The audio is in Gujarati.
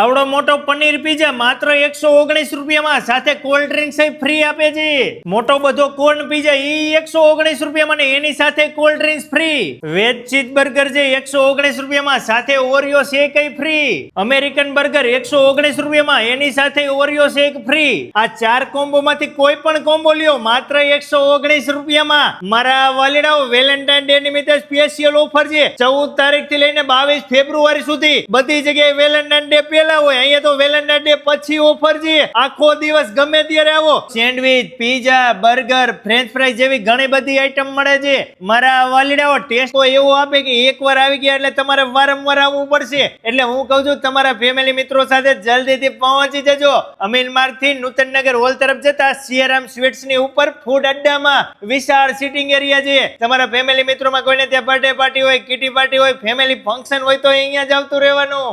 આવડો મોટો પનીર પીઝા માત્ર 119 રૂપિયામાં, સાથે કોલ્ડ ડ્રિંક્સ ફ્રી આપે છે. મોટો બધો કોર્ન પીઝા ઈ 119 રૂપિયામાં ને એની સાથે cold drinks free. Veg cheese burger છે 119 રૂપિયામાં, સાથે Oreo shake free. American burger 119 રૂપિયામાં, એની સાથે ઓરિયો શેક ફ્રી. આ 4 કોમ્બો માંથી કોઈ પણ કોમ્બો લ્યો માત્ર 119 રૂપિયામાં. મારા વાલીડાઓ, વેલેન્ટાઇન ડે નિમિત્તે સ્પેશિયલ ઓફર છે. 14 તારીખ થી લઈને 22 ફેબ્રુઆરી સુધી બધી જગ્યાએ વેલેન્ટાઇન ડે હોય. અહીંયા તો વેલેન્ટાઇન ડે પછી ઓફર છે. આખો દિવસ ગમે ત્યારે આવો. Sandwich, pizza, burger, French fries જેવી ઘણી બધી આઈટમ મળે છે. મારા વાલીડાઓ, ટેસ્ટ તો એવો આપે કે એકવાર આવી ગયા એટલે તમારે વારંવાર આવવું પડશે. એટલે હું કહું છું, તમારા ફેમિલી મિત્રો સાથે જલ્દીથી પહોંચી જજો. અમીન માર્ગ થી નૂતનનગર હોલ તરફ જતા સિયારામ સ્વીટ્સ ની ઉપર ફૂડ અડ્ડામાં વિશાળ સિટિંગ એરિયા છે. તમારા ફેમિલી મિત્રોમાં કોઈને ત્યાં બર્થડે પાર્ટી હોય, કિટી પાર્ટી હોય, ફેમિલી ફંક્શન હોય તો અહીંયા જ આવતું રહેવાનું.